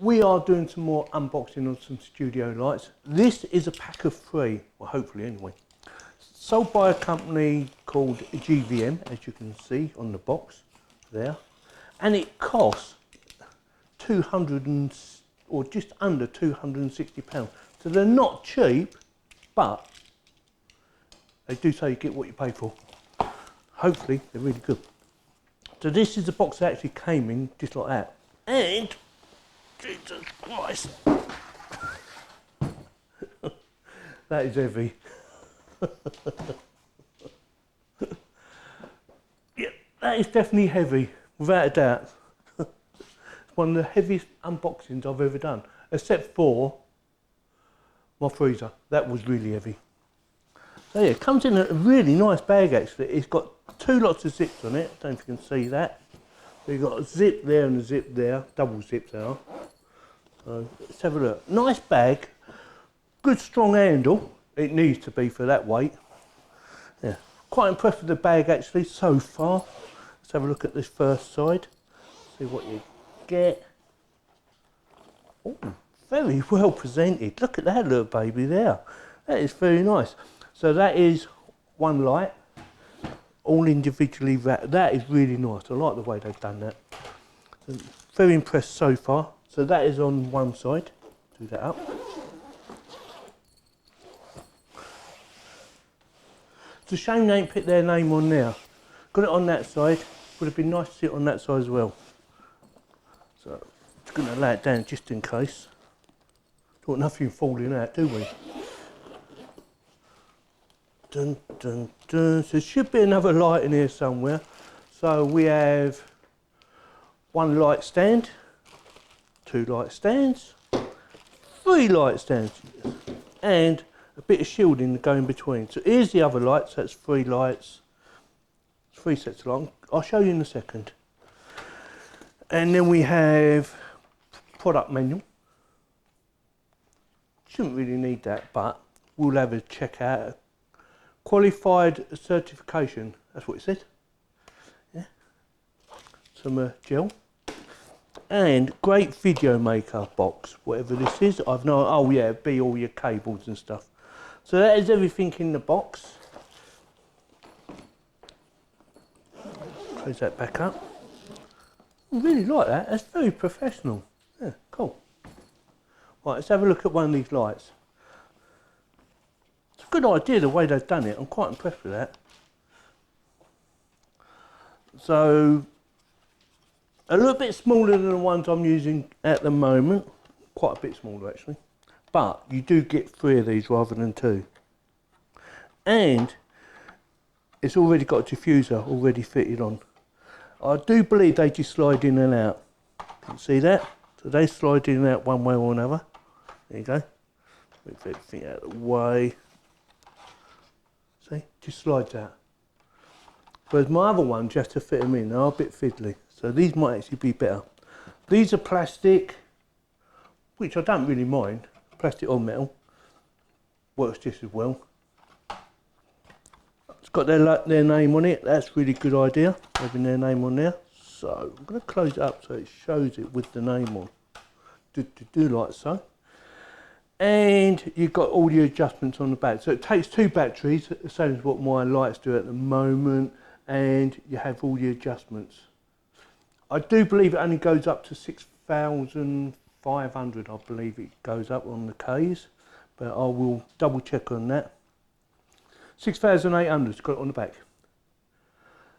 we are doing some more unboxing of some studio lights. This is a pack of 3, well hopefully anyway. Sold by a company called GVM, as you can see on the box there. And it costs 200 or just under £260. So they're not cheap, but they do say you get what you pay for. Hopefully they're really good. So this is the box that actually came in just like that. And Jesus Christ, that is heavy. Yeah, that is definitely heavy, without a doubt. It's one of the heaviest unboxings I've ever done, except for my freezer. That was really heavy. So yeah, it comes in a really nice bag actually. It's got 2 lots of zips on it. I don't know if you can see that. So you've got a zip there and a zip there, double zip there. So let's have a look. Nice bag, good strong handle. It needs to be for that weight. Yeah, quite impressed with the bag actually so far. Let's have a look at this first side. See what you get. Oh, very well presented. Look at that little baby there. That is very nice. So that is one light, all individually wrapped. That is really nice. I like the way they've done that. So very impressed so far. So that is on one side. Do that up. It's a shame they ain't put their name on there. Got it on that side. Would have been nice to see it on that side as well. So I'm just going to lay it down just in case. Don't want nothing falling out, do we? Dun, dun, dun. So there should be another light in here somewhere. So we have 1 light stand, 2 light stands, 3 light stands, and a bit of shielding to go in between. So here's the other lights. That's 3 lights, 3 sets of lights. I'll show you in a second. And then we have product manual. Shouldn't really need that, but we'll have a check out. Qualified certification, that's what it said. Yeah. Some gel. And great video maker box, whatever this is. I've no, oh yeah, it'd be all your cables and stuff. So that is everything in the box. Close that back up. I really like that, that's very professional. Yeah, cool. Right, let's have a look at one of these lights. It's a good idea the way they've done it, I'm quite impressed with that. So, a little bit smaller than the ones I'm using at the moment, quite a bit smaller actually, but you do get 3 of these rather than 2. And it's already got a diffuser already fitted on. I do believe they just slide in and out. Can you see that? So they slide in and out one way or another. There you go. Move everything out of the way. See, just slides out. Whereas my other ones, you have to fit them in. They are a bit fiddly. So these might actually be better. These are plastic, which I don't really mind. Plastic or metal. Works just as well. It's got their name on it. That's a really good idea, having their name on there. So I'm going to close it up so it shows it with the name on. Do like so. And you've got all your adjustments on the back. So it takes 2 batteries, the same as what my lights do at the moment, and you have all the adjustments. I do believe it only goes up to 6,500, I believe it goes up on the Ks, but I will double check on that. 6,800, it's got it on the back.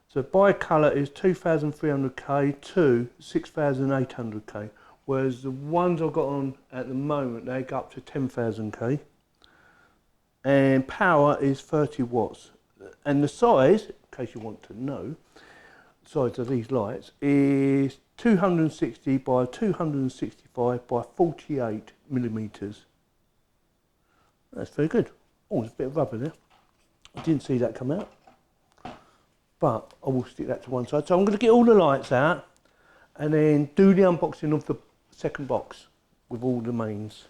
So by colour is 2,300K to 6,800K. Whereas the ones I've got on at the moment, they go up to 10,000K. And power is 30 watts. And the size, in case you want to know, the size of these lights is 260 by 265 by 48 millimetres. That's very good. Oh, there's a bit of rubber there. I didn't see that come out. But I will stick that to one side. So I'm going to get all the lights out and then do the unboxing of the second box with all the mains.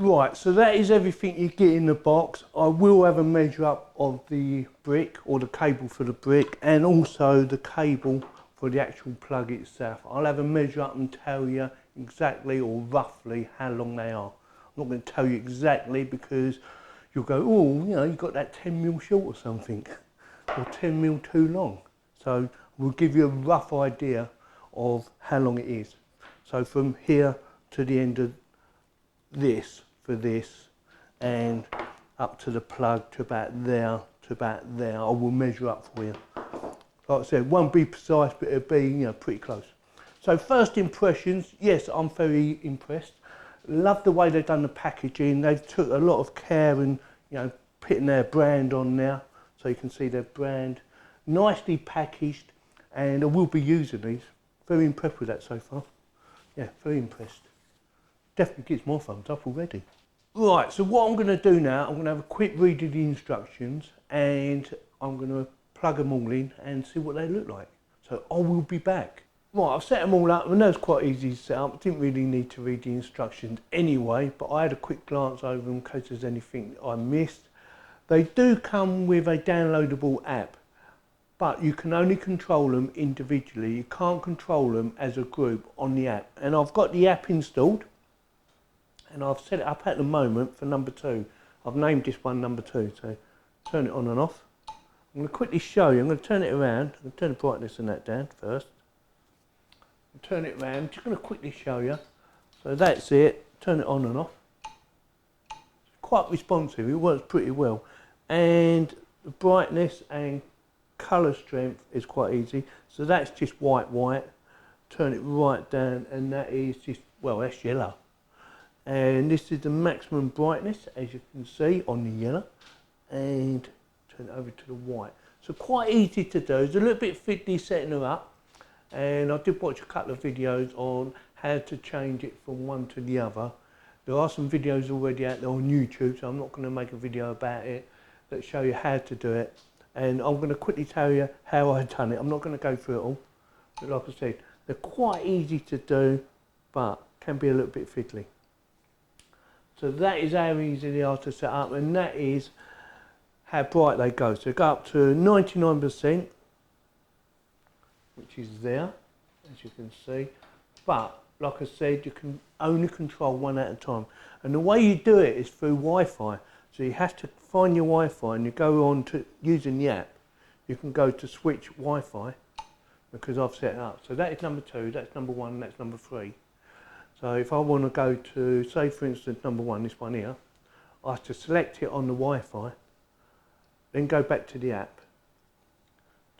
Right, so that is everything you get in the box. I will have a measure up of the brick, or the cable for the brick, and also the cable for the actual plug itself. I'll have a measure up and tell you exactly or roughly how long they are. I'm not going to tell you exactly because you'll go, oh, you know, you've got that 10mm short or something, or 10mm too long. So we'll give you a rough idea of how long it is. So from here to the end of this, for this, and up to the plug to about there, I will measure up for you. Like I said, won't be precise, but it'll be, you know, pretty close. So first impressions, yes, I'm very impressed. Love the way they've done the packaging. They've took a lot of care and, you know, putting their brand on there, so you can see their brand. Nicely packaged, and I will be using these. Very impressed with that so far. Yeah, very impressed. Definitely gets more thumbs up already. Right, so what I'm going to do now, I'm going to have a quick read of the instructions, and I'm going to plug them all in and see what they look like. So I will be back. Right, I've set them all up. I know it's quite easy to set up. I didn't really need to read the instructions anyway, but I had a quick glance over them in case there's anything I missed. They do come with a downloadable app, but you can only control them individually. You can't control them as a group on the app. And I've got the app installed, and I've set it up at the moment for number 2. I've named this one number 2, so turn it on and off. I'm going to quickly show you. I'm going to turn it around. I'm going to turn the brightness and that down first. Turn it around. Just going to quickly show you. So that's it. Turn it on and off. It's quite responsive. It works pretty well. And the brightness and colour strength is quite easy. So that's just white. Turn it right down, and that is just, well, that's yellow. And this is the maximum brightness, as you can see, on the yellow. And turn it over to the white. So quite easy to do. It's a little bit fiddly setting her up. And I did watch a couple of videos on how to change it from one to the other. There are some videos already out there on YouTube, so I'm not going to make a video about it that show you how to do it. And I'm going to quickly tell you how I've done it. I'm not going to go through it all. But like I said, they're quite easy to do, but can be a little bit fiddly. So that is how easy they are to set up, and that is how bright they go. So go up to 99%, which is there, as you can see. But like I said, you can only control one at a time. And the way you do it is through Wi-Fi. So you have to find your Wi-Fi, and you go on to using the app. You can go to switch Wi-Fi, because I've set it up. So that is number 2, that's number 1, that's number 3. So if I want to go to, say for instance, number 1, this one here, I have to select it on the Wi-Fi, then go back to the app,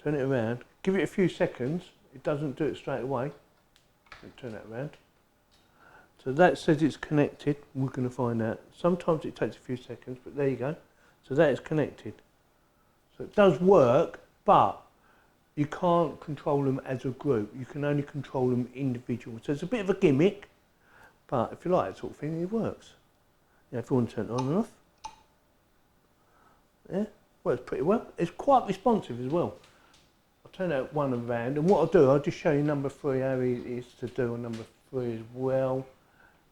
turn it around, give it a few seconds. It doesn't do it straight away. Turn that around. So that says it's connected. We're going to find out. Sometimes it takes a few seconds, but there you go. So that is connected. So it does work, but you can't control them as a group. You can only control them individually. So it's a bit of a gimmick, but if you like that sort of thing, it works. Yeah, if you want to turn it on and off. Yeah, works pretty well. It's quite responsive as well. I'll turn that one around, and what I'll do, I'll just show you number 3, how it is to do on number 3 as well.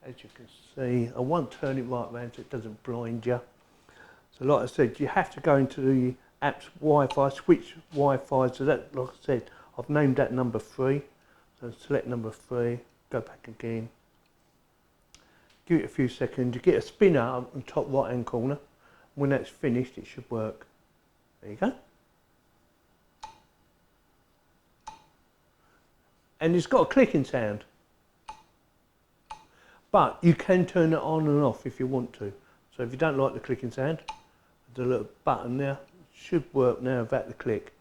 As you can see, I won't turn it right around so it doesn't blind you. So like I said, you have to go into the app's Wi-Fi, switch Wi-Fi. So that, like I said, I've named that number 3. So select number 3, go back again. Give it a few seconds, you get a spinner up on the top right hand corner. When that's finished, it should work. There you go. And it's got a clicking sound. But you can turn it on and off if you want to. So if you don't like the clicking sound, there's a little button there. It should work now without the click.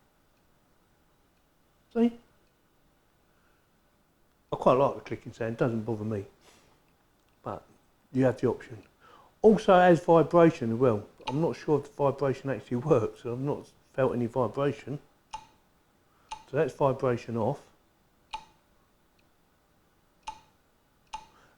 See? I quite like the clicking sound, it doesn't bother me. But you have the option. Also it has vibration as well. I'm not sure if the vibration actually works, so I've not felt any vibration. So that's vibration off.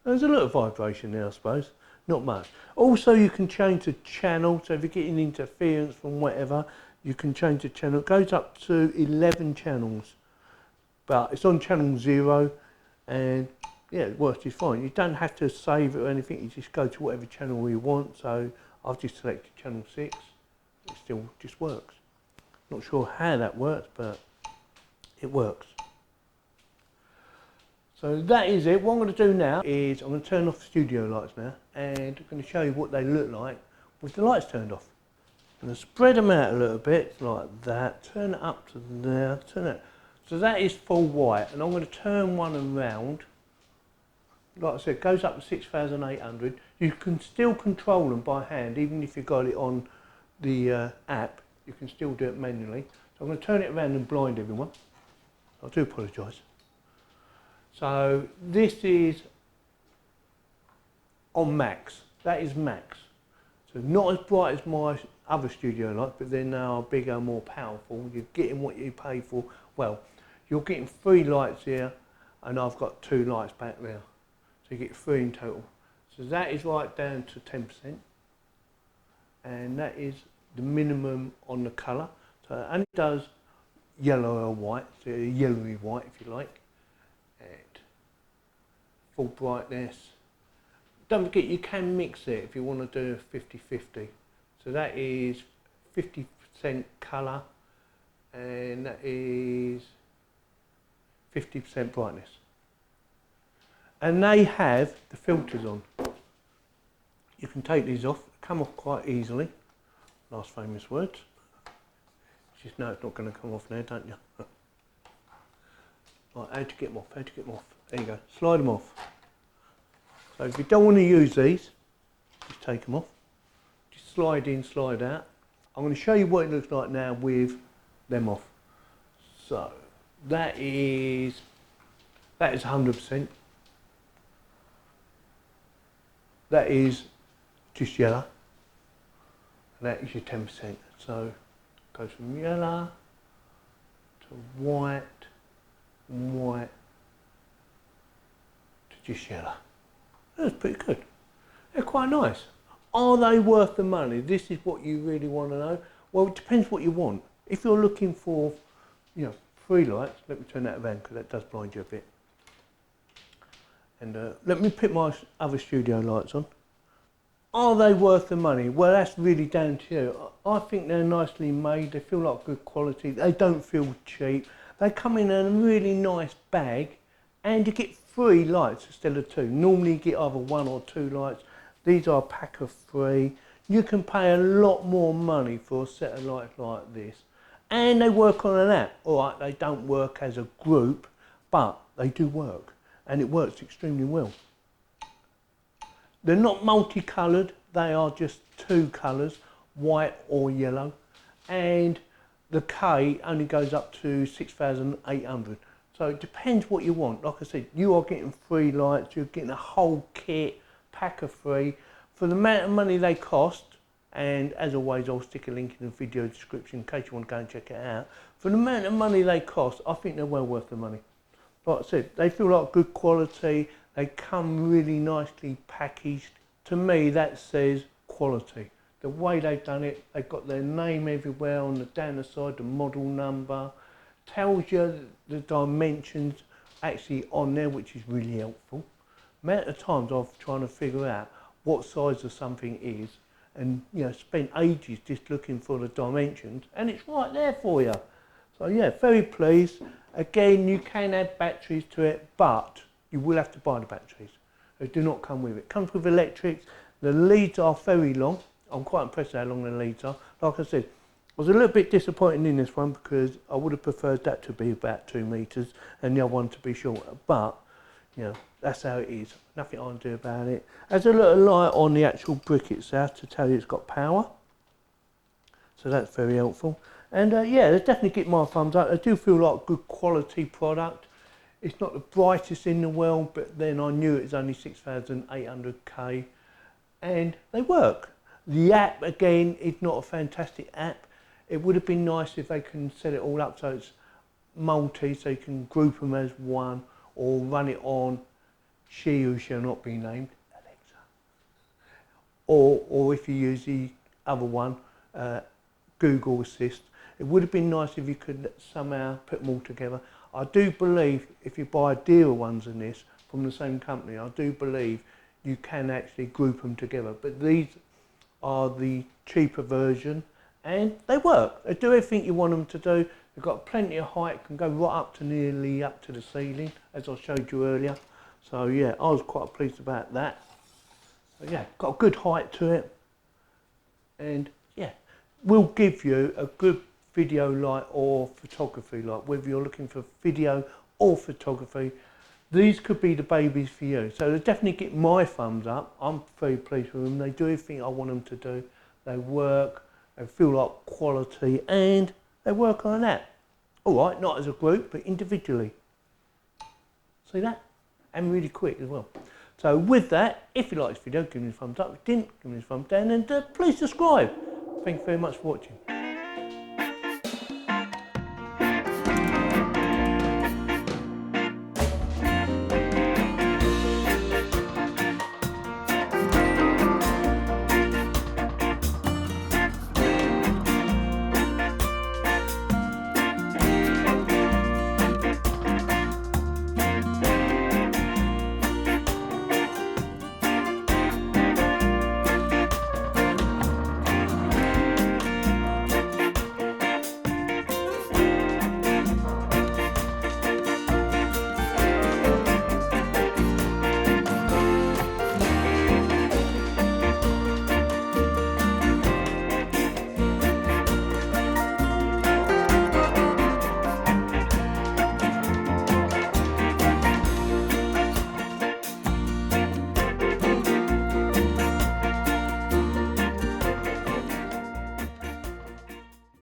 There's a little vibration there, I suppose, not much. Also, you can change the channel, so if you're getting interference from whatever, you can change the channel. It goes up to 11 channels, but it's on channel 0, and yeah, it works just fine. You don't have to save it or anything, you just go to whatever channel you want. So I've just selected channel 6, it still just works. Not sure how that works, but it works. So that is it. What I'm going to do now is I'm going to turn off the studio lights now, and I'm going to show you what they look like with the lights turned off. I'm going to spread them out a little bit like that, turn it up to there, turn it. So that is full white, and I'm going to turn one around. Like I said, it goes up to 6,800. You can still control them by hand, even if you've got it on the app, you can still do it manually. So I'm going to turn it around and blind everyone. I do apologise. So this is on max, that is max. So not as bright as my other studio lights, but then they are bigger, more powerful. You're getting what you pay for. Well, you're getting 3 lights here, and I've got 2 lights back there. So you get 3 in total. So that is right down to 10%. And that is the minimum on the colour. So it only does yellow or white, so yellowy white if you like. And full brightness. Don't forget you can mix it if you want to do a 50-50. So that is 50% colour and that is 50% brightness. And they have the filters on. You can take these off, come off quite easily. Last famous words. You just know it's not going to come off now, don't you? Right, how to get them off, how to get them off. There you go, slide them off. So if you don't want to use these, just take them off. Just slide in, slide out. I'm going to show you what it looks like now with them off. So that is 100%. That is just yellow. And that is your 10%. So it goes from yellow to white, white to just yellow. That's pretty good. They're quite nice. Are they worth the money? This is what you really want to know. Well, it depends what you want. If you're looking for, 3 lights, let me turn that around because that does blind you a bit. And let me put my other studio lights on. Are they worth the money? Well, that's really down to you. I think they're nicely made. They feel like good quality. They don't feel cheap. They come in a really nice bag, and you get 3 lights instead of 2. Normally you get either 1 or 2 lights. These are a pack of 3. You can pay a lot more money for a set of lights like this. And they work on an app. All right, they don't work as a group, but they do work. And it works extremely well. They're not multicoloured, they are just 2 colours, white or yellow. And the K only goes up to 6,800. So it depends what you want. Like I said, you are getting 3 lights, you're getting a whole kit, pack of 3. For the amount of money they cost, and as always I'll stick a link in the video description in case you want to go and check it out. For the amount of money they cost, I think they're well worth the money. Like I said, they feel like good quality, they come really nicely packaged. To me that says quality. The way they've done it, they've got their name everywhere on the down the side, the model number, tells you the dimensions actually on there, which is really helpful. The amount of times I've trying to figure out what size of something is and spent ages just looking for the dimensions, and it's right there for you. So yeah, very pleased. Again, you can add batteries to it, but you will have to buy the batteries. They do not come with it. It comes with electrics. The leads are very long. I'm quite impressed how long the leads are. Like I said, I was a little bit disappointed in this one because I would have preferred that to be about 2 metres and the other one to be shorter. But, that's how it is. Nothing I can do about it. There's a little light on the actual brick itself to tell you it's got power. So that's very helpful. And yeah, they definitely get my thumbs up. They do feel like a good quality product. It's not the brightest in the world, but then I knew it was only 6,800K. And they work. The app, again, is not a fantastic app. It would have been nice if they can set it all up so it's multi, so you can group them as one, or run it on She Who Shall Not Be Named, Alexa. Or if you use the other one, Google Assist. It would have been nice if you could somehow put them all together. I do believe if you buy dearer ones than this, from the same company, I do believe you can actually group them together. But these are the cheaper version, and they work. They do everything you want them to do. They've got plenty of height, can go right up to nearly up to the ceiling, as I showed you earlier. So yeah, I was quite pleased about that. So yeah, got a good height to it, and yeah, will give you a good video light or photography light, whether you're looking for video or photography. These could be the babies for you. So they definitely get my thumbs up. I'm very pleased with them. They do everything I want them to do. They work, they feel like quality, and they work on that. All right, not as a group, but individually. See that? And really quick as well. So with that, if you like this video, give me a thumbs up. If you didn't, give me a thumbs down, and please subscribe. Thank you very much for watching.